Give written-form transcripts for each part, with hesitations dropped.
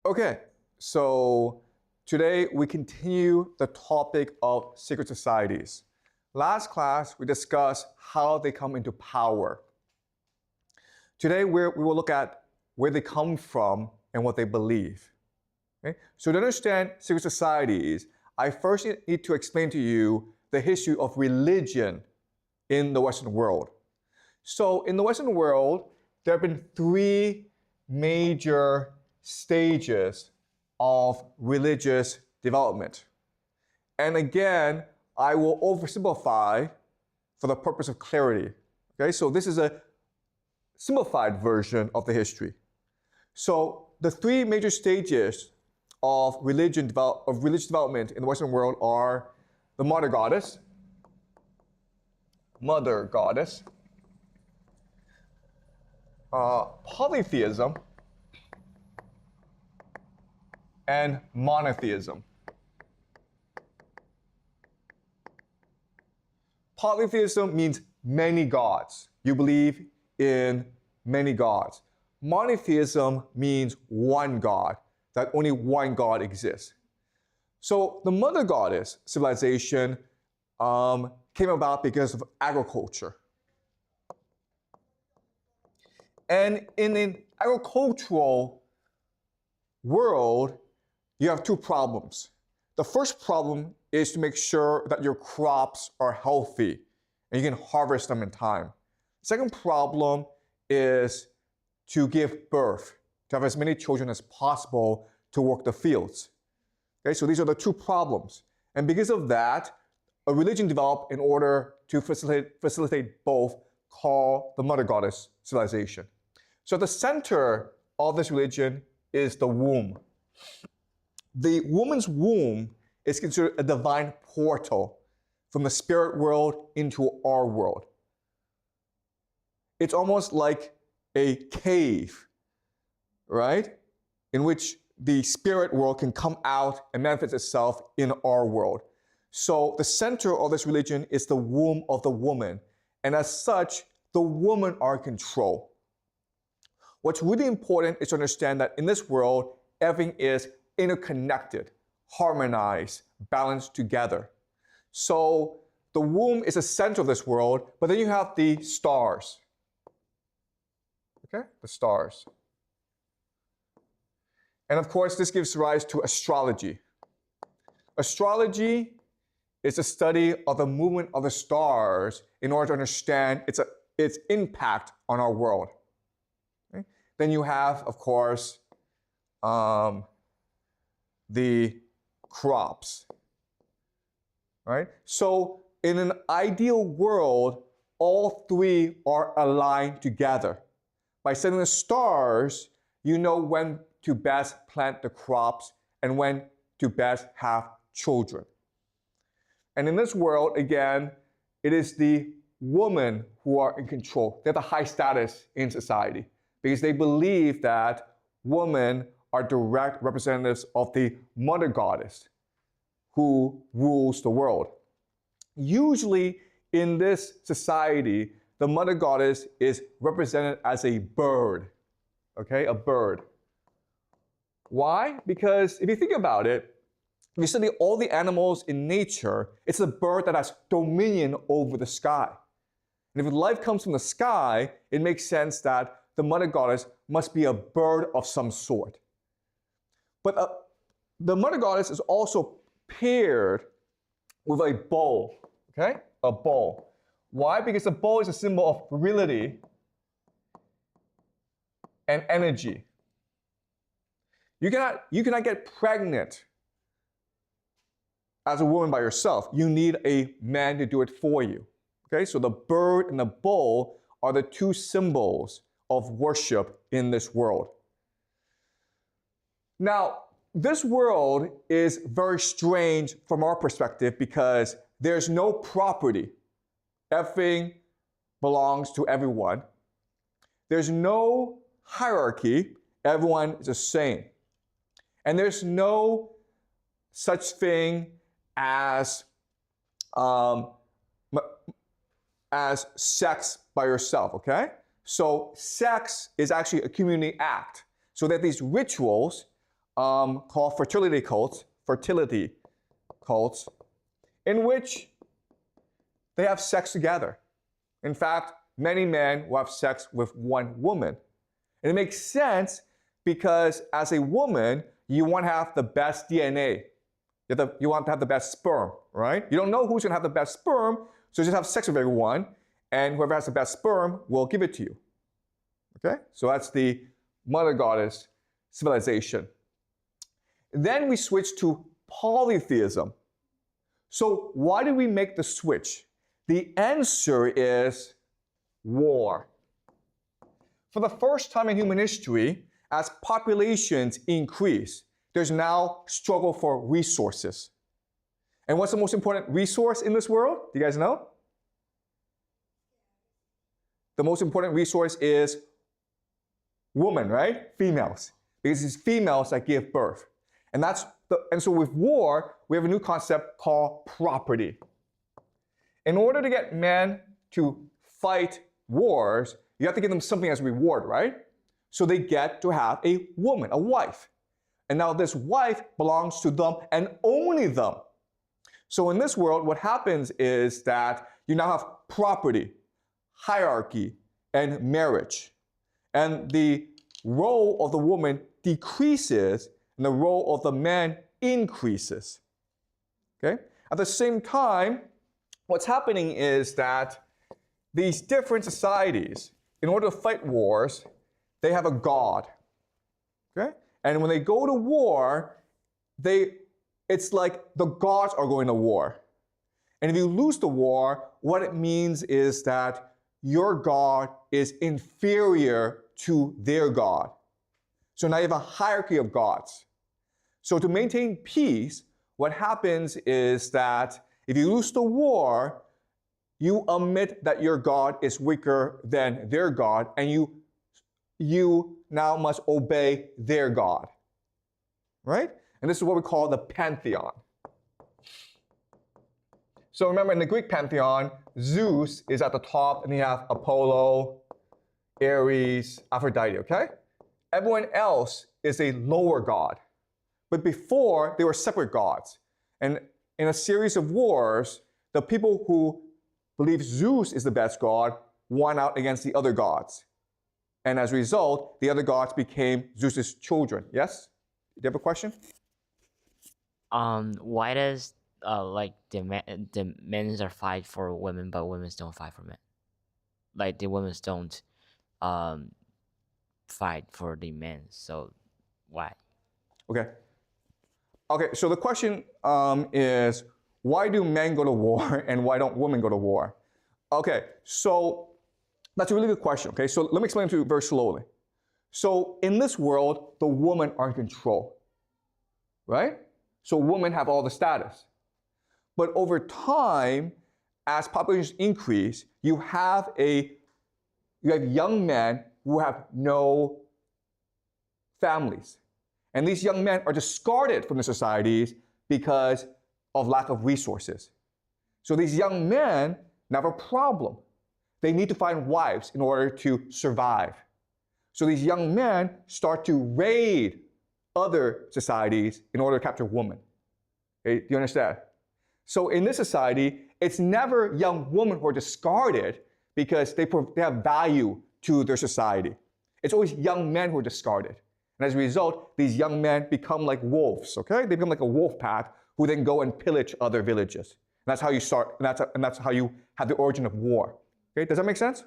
Okay, so today we continue the topic of secret societies. Last class, we discussed how they come into power. Today, we will look at where they come from and what they believe. Okay? So to understand secret societies, I first need to explain to you the history of religion in the Western world. So in the Western world, there have been three major stages of religious development. And again, I will oversimplify for the purpose of clarity. Okay, so this is a simplified version of the history. So the three major stages of religious development in the Western world are the mother goddess, polytheism, and monotheism. Polytheism means many gods. You believe in many gods. Monotheism means one God, that only one God exists. So the mother goddess civilization came about because of agriculture. And in an agricultural world, you have two problems. The first problem is to make sure that your crops are healthy and you can harvest them in time. The second problem is to give birth, to have as many children as possible to work the fields. Okay, so these are the two problems. And because of that, a religion developed in order to facilitate both, called the mother goddess civilization. So at the center of this religion is the womb. The woman's womb is considered a divine portal from the spirit world into our world. It's almost like a cave, right? In which the spirit world can come out and manifest itself in our world. So the center of this religion is the womb of the woman. And as such, the women are in control. What's really important is to understand that in this world, everything is interconnected, harmonized, balanced together. So the womb is the center of this world, but then you have the stars. Okay, the stars. And of course, this gives rise to astrology. Astrology is the study of the movement of the stars in order to understand its impact on our world. Okay? Then you have, of course, the crops, right? So in an ideal world, all three are aligned together. By studying the stars, you know when to best plant the crops and when to best have children. And in this world, again, it is the women who are in control. They have a high status in society because they believe that women are direct representatives of the mother goddess who rules the world. Usually in this society, the mother goddess is represented as a bird, okay, a bird. Why? Because if you think about it, if you study all the animals in nature, it's a bird that has dominion over the sky. And if life comes from the sky, it makes sense that the mother goddess must be a bird of some sort. But the mother goddess is also paired with a bow, okay? A bow. Why? Because the bow is a symbol of virility and energy. You cannot get pregnant as a woman by yourself. You need a man to do it for you. Okay? So the bird and the bow are the two symbols of worship in this world. Now, this world is very strange from our perspective because there's no property. Everything belongs to everyone. There's no hierarchy. Everyone is the same. And there's no such thing as sex by yourself, okay? So sex is actually a community act. So that these rituals called fertility cults, in which they have sex together. In fact, many men will have sex with one woman. And it makes sense because as a woman, you want to have the best DNA. You want to have the best sperm, right? You don't know who's going to have the best sperm, so just have sex with everyone, and whoever has the best sperm will give it to you. Okay? So that's the mother goddess civilization. Then we switch to polytheism. So why did we make the switch? The answer is war. For the first time in human history, as populations increase, there's now struggle for resources. And what's the most important resource in this world? Do you guys know? The most important resource is women, right? Females. Because it's females that give birth. And so with war, we have a new concept called property. In order to get men to fight wars, you have to give them something as a reward, right? So they get to have a woman, a wife. And now this wife belongs to them and only them. So in this world, what happens is that you now have property, hierarchy, and marriage. And the role of the woman decreases and the role of the man increases. Okay? At the same time, what's happening is that these different societies, in order to fight wars, they have a god. Okay? And when they go to war, it's like the gods are going to war. And if you lose the war, what it means is that your god is inferior to their god. So now you have a hierarchy of gods. So to maintain peace, what happens is that if you lose the war, you admit that your god is weaker than their god, and you now must obey their god. Right? And this is what we call the pantheon. So remember, in the Greek pantheon, Zeus is at the top, and you have Apollo, Ares, Aphrodite, okay? Everyone else is a lower god. But before, they were separate gods. And in a series of wars, the people who believe Zeus is the best god won out against the other gods. And as a result, the other gods became Zeus's children. Yes? Do you have a question? Why does the men are fight for women, but women don't fight for men? Like the women don't fight for the men. So why? Okay, so the question is, why do men go to war and why don't women go to war? Okay, so that's a really good question, okay? So let me explain to you very slowly. So in this world, the women are in control, right? So women have all the status. But over time, as populations increase, you have young men who have no families. And these young men are discarded from the societies because of lack of resources. So these young men now have a problem. They need to find wives in order to survive. So these young men start to raid other societies in order to capture women. Okay, do you understand? So in this society, it's never young women who are discarded because they have value to their society. It's always young men who are discarded. And as a result, these young men become like wolves, okay? They become like a wolf pack who then go and pillage other villages. And that's how you start, and that's how you have the origin of war. Okay, does that make sense?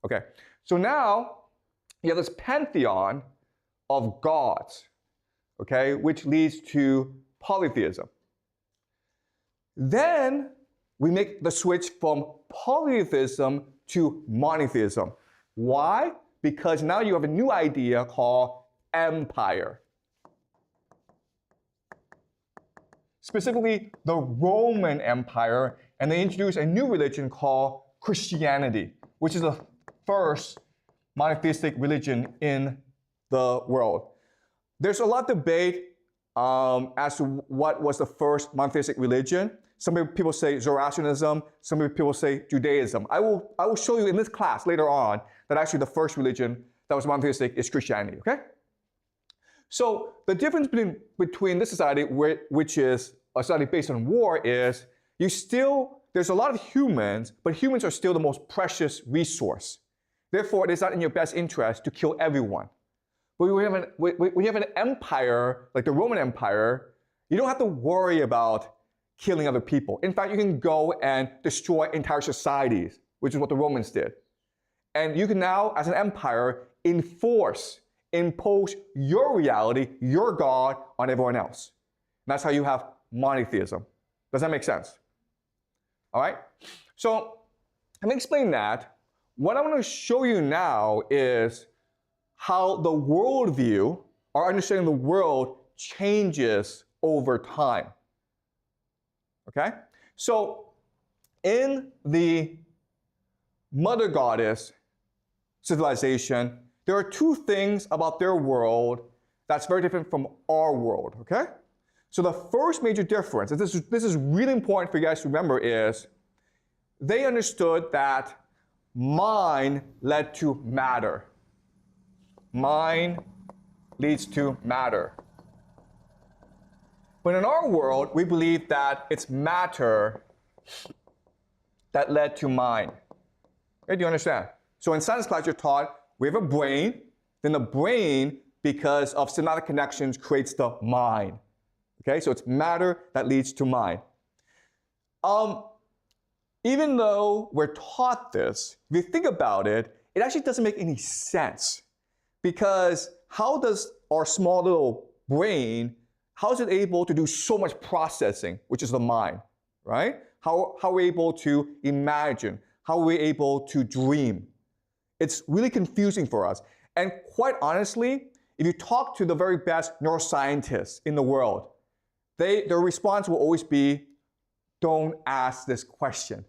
Okay, so now you have this pantheon of gods, okay, which leads to polytheism. Then we make the switch from polytheism to monotheism. Why? Because now you have a new idea called empire. Specifically, the Roman Empire, and they introduced a new religion called Christianity, which is the first monotheistic religion in the world. There's a lot of debate as to what was the first monotheistic religion. Some people say Zoroastrianism, some people say Judaism. I will show you in this class later on that actually the first religion that was monotheistic is Christianity, okay? So the difference between this society, which is a society based on war, is there's a lot of humans, but humans are still the most precious resource. Therefore, it is not in your best interest to kill everyone. But when you have an empire, like the Roman Empire, you don't have to worry about killing other people. In fact, you can go and destroy entire societies, which is what the Romans did. And you can now, as an empire, impose your reality, your God, on everyone else. And that's how you have monotheism. Does that make sense? All right? So, having explained that, what I'm going to show you now is how the worldview, our understanding of the world, changes over time. Okay? So, in the mother goddess civilization, there are two things about their world that's very different from our world, okay? So the first major difference, and this is really important for you guys to remember, is they understood that mind led to matter. Mind leads to matter. But in our world, we believe that it's matter that led to mind. Okay, do you understand? So in science class, you're taught we have a brain, then the brain, because of synaptic connections, creates the mind. Okay, so it's matter that leads to mind. Even though we're taught this, if you think about it, it actually doesn't make any sense. Because how does our small little brain, how is it able to do so much processing, which is the mind, right? How are we able to imagine? How are we able to dream? It's really confusing for us. And quite honestly, if you talk to the very best neuroscientists in the world, their response will always be, don't ask this question.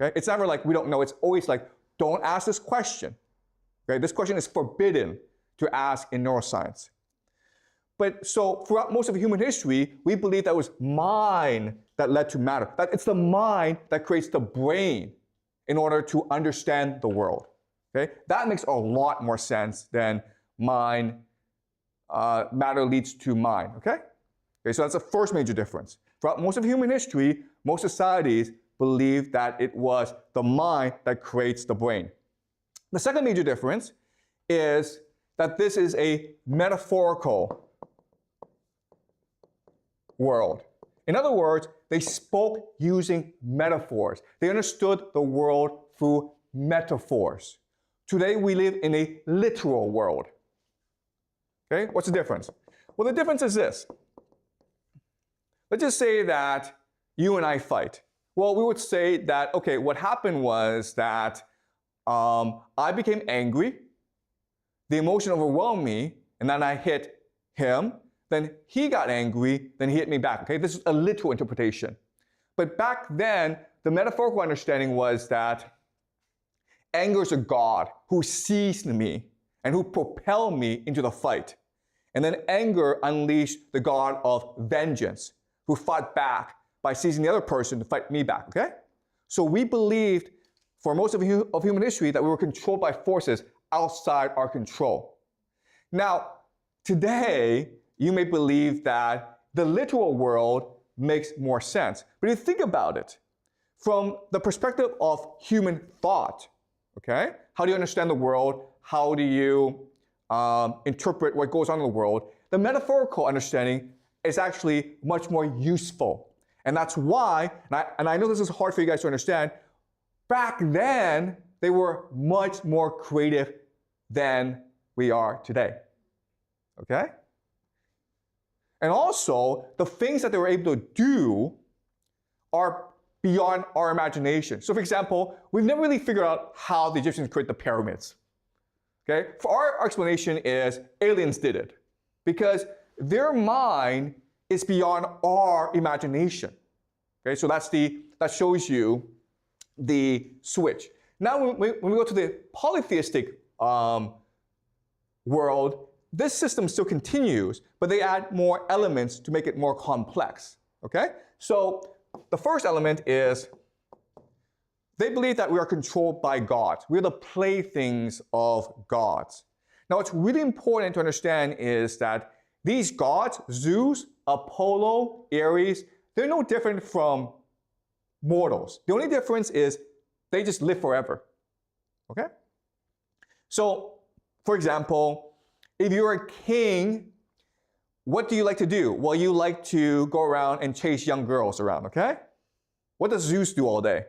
Okay? It's never like we don't know. It's always like, don't ask this question. Okay? This question is forbidden to ask in neuroscience. But so throughout most of human history, we believe that it was mind that led to matter. That it's the mind that creates the brain in order to understand the world. Okay? That makes a lot more sense than matter leads to mind. Okay? Okay, so that's the first major difference. Throughout most of human history, most societies believe that it was the mind that creates the brain. The second major difference is that this is a metaphorical world. In other words, they spoke using metaphors. They understood the world through metaphors. Today, we live in a literal world. Okay, what's the difference? Well, the difference is this. Let's just say that you and I fight. Well, we would say that, okay, what happened was that I became angry, the emotion overwhelmed me, and then I hit him, then he got angry, then he hit me back. Okay, this is a literal interpretation. But back then, the metaphorical understanding was that anger is a god who seized me and who propelled me into the fight. And then anger unleashed the god of vengeance, who fought back by seizing the other person to fight me back, okay? So we believed for most of human history that we were controlled by forces outside our control. Now, today, you may believe that the literal world makes more sense. But if you think about it, from the perspective of human thought, okay? How do you understand the world? How do you interpret what goes on in the world? The metaphorical understanding is actually much more useful. And that's why, and I know this is hard for you guys to understand, back then, they were much more creative than we are today. Okay? And also, the things that they were able to do are beyond our imagination. So for example, we've never really figured out how the Egyptians created the pyramids. Okay? For our explanation is aliens did it. Because their mind is beyond our imagination. Okay, so that shows you the switch. Now, when we go to the polytheistic world, this system still continues, but they add more elements to make it more complex. Okay, so the first element is they believe that we are controlled by gods. We're the playthings of gods. Now, what's really important to understand is that these gods, Zeus, Apollo, Ares, they're no different from mortals. The only difference is they just live forever. Okay? So, for example, if you're a king, what do you like to do? Well, you like to go around and chase young girls around, okay? What does Zeus do all day?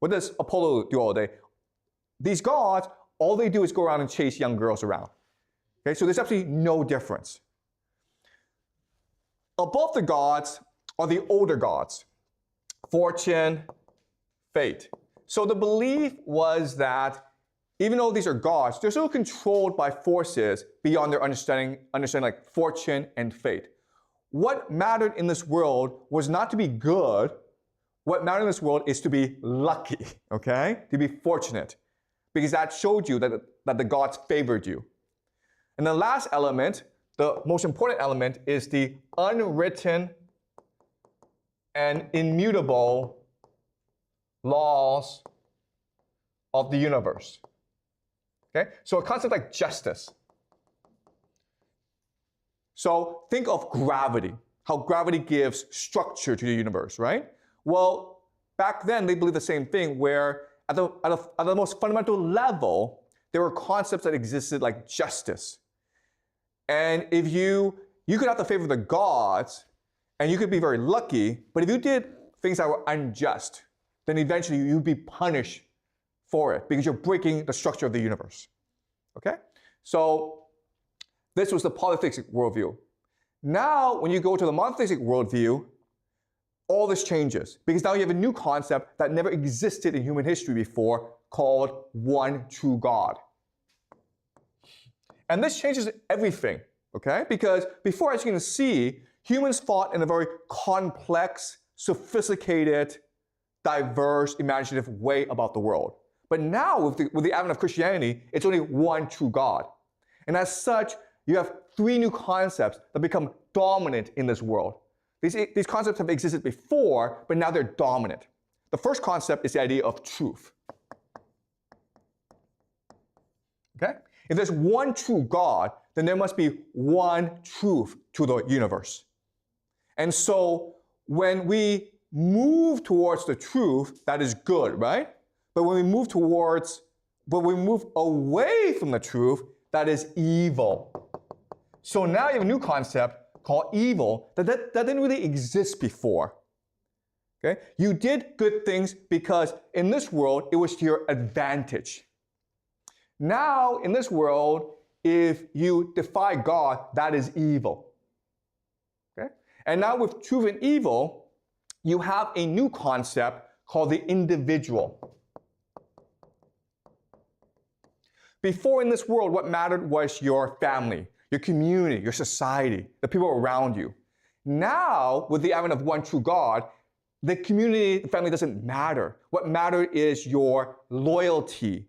What does Apollo do all day? These gods, all they do is go around and chase young girls around. Okay, so there's absolutely no difference. Above the gods are the older gods, fortune, fate. So the belief was that even though these are gods, they're still controlled by forces beyond their understanding like fortune and fate. What mattered in this world was not to be good. What mattered in this world is to be lucky, okay? To be fortunate. Because that showed you that the gods favored you. And the last element, the most important element, is the unwritten and immutable laws of the universe. Okay? So a concept like justice. So think of gravity, how gravity gives structure to the universe, right? Well, back then they believed the same thing, where at the most fundamental level, there were concepts that existed like justice. And if you could have the favor of the gods, and you could be very lucky, but if you did things that were unjust, then eventually you'd be punished for it because you're breaking the structure of the universe. Okay? So this was the polytheistic worldview. Now, when you go to the monotheistic worldview, all this changes because now you have a new concept that never existed in human history before called one true God. And this changes everything, okay? Because before, as you can see, humans thought in a very complex, sophisticated, diverse, imaginative way about the world. But now, with the advent of Christianity, it's only one true God. And as such, you have three new concepts that become dominant in this world. These concepts have existed before, but now they're dominant. The first concept is the idea of truth. Okay? If there's one true God, then there must be one truth to the universe. And so when we move towards the truth, that is good, right? But when we move away from the truth, that is evil. So now you have a new concept called evil that didn't really exist before. Okay? You did good things because in this world, it was to your advantage. Now, in this world, if you defy God, that is evil. Okay? And now with truth and evil, you have a new concept called the individual. Before in this world, what mattered was your family, your community, your society, the people around you. Now, with the advent of one true God, the community, the family doesn't matter. What matters is your loyalty,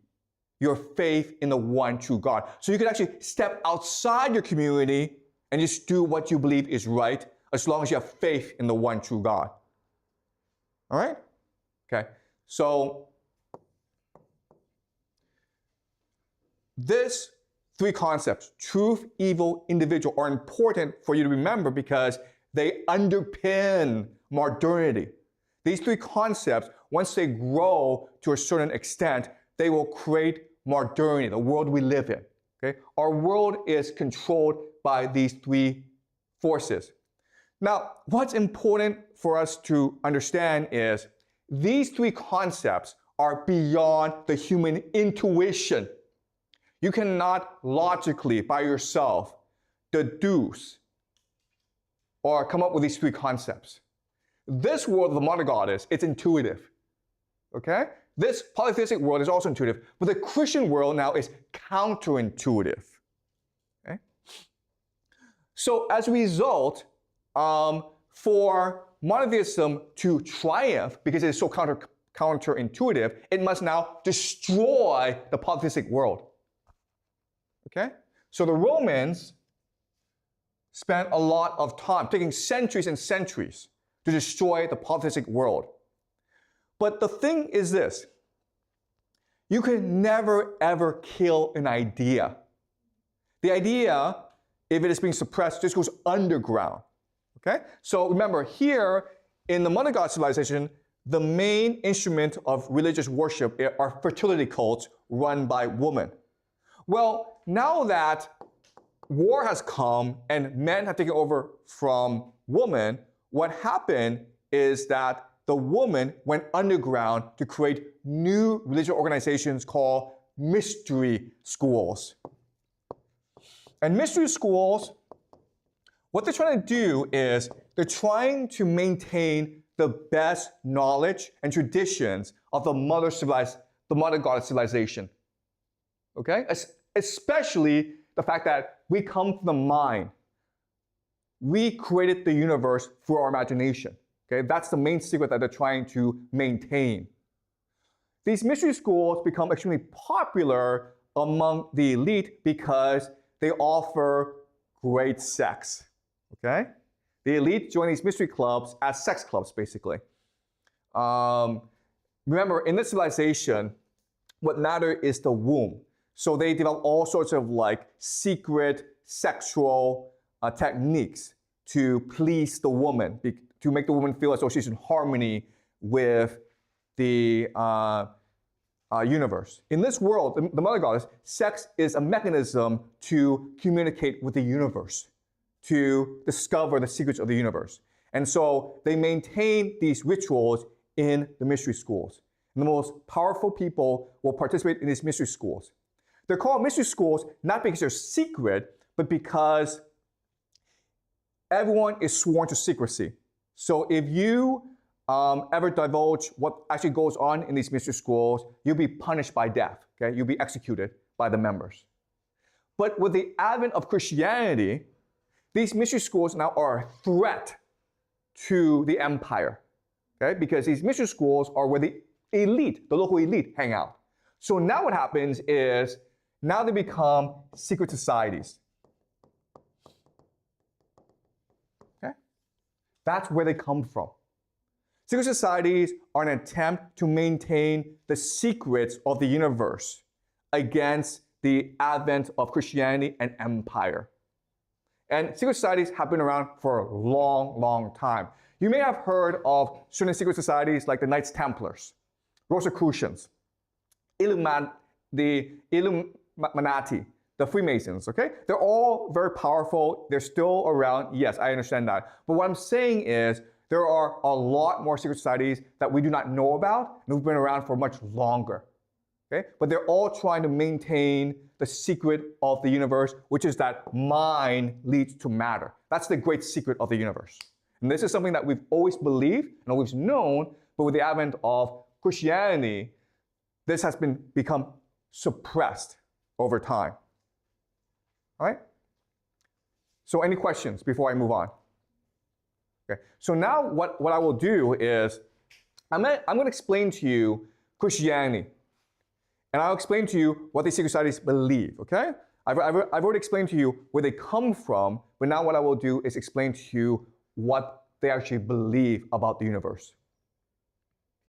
your faith in the one true God. So you can actually step outside your community and just do what you believe is right, as long as you have faith in the one true God. All right? Okay. So these three concepts, truth, evil, individual, are important for you to remember because they underpin modernity. These three concepts, once they grow to a certain extent, they will create modernity, the world we live in. Okay? Our world is controlled by these three forces. Now, what's important for us to understand is these three concepts are beyond the human intuition. You cannot logically, by yourself, deduce or come up with these three concepts. This world of the modern God it's intuitive. Okay? This polytheistic world is also intuitive, but the Christian world now is counterintuitive. Okay? So as a result, for monotheism to triumph, because it is so counterintuitive, it must now destroy the polytheistic world. Okay? So the Romans spent a lot of time, taking centuries and centuries, to destroy the polytheistic world. But the thing is this: you can never ever kill an idea. The idea, if it is being suppressed, just goes underground. Okay? So remember, here in the mother god civilization, the main instrument of religious worship are fertility cults run by women. Well, now that war has come and men have taken over from women, what happened is that the woman went underground to create new religious organizations called mystery schools. And mystery schools, what they're trying to do is they're trying to maintain the best knowledge and traditions of the mother goddess civilization. Okay? Especially the fact that we come from the mind. We created the universe through our imagination. Okay? That's the main secret that they're trying to maintain. These mystery schools become extremely popular among the elite because they offer great sex. Okay? The elite join these mystery clubs as sex clubs, basically. Remember, in this civilization, what mattered is the womb. So they develop all sorts of like secret sexual techniques to please the woman, to make the woman feel as though she's in harmony with the universe. In this world, the mother goddess, sex is a mechanism to communicate with the universe, to discover the secrets of the universe. And so they maintain these rituals in the mystery schools. And the most powerful people will participate in these mystery schools. They're called mystery schools not because they're secret, but because everyone is sworn to secrecy. So if you ever divulge what actually goes on in these mystery schools, you'll be punished by death. Okay? You'll be executed by the members. But with the advent of Christianity, these mystery schools now are a threat to the empire, okay? Because these mystery schools are where the elite, the local elite, hang out. So now what happens is, now they become secret societies. Okay? That's where they come from. Secret societies are an attempt to maintain the secrets of the universe against the advent of Christianity and empire. And secret societies have been around for a long, long time. You may have heard of certain secret societies like the Knights Templars, Rosicrucians, the Illuminati, the Freemasons, okay? They're all very powerful. They're still around. Yes, I understand that. But what I'm saying is there are a lot more secret societies that we do not know about and who've been around for much longer. Okay? But they're all trying to maintain the secret of the universe, which is that mind leads to matter. That's the great secret of the universe. And this is something that we've always believed and always known, but with the advent of Christianity, this has become suppressed over time. All right? So any questions before I move on? Okay. So now what I will do is I'm going to explain to you Christianity. And I'll explain to you what these secret societies believe, okay? I've already explained to you where they come from, but now what I will do is explain to you what they actually believe about the universe.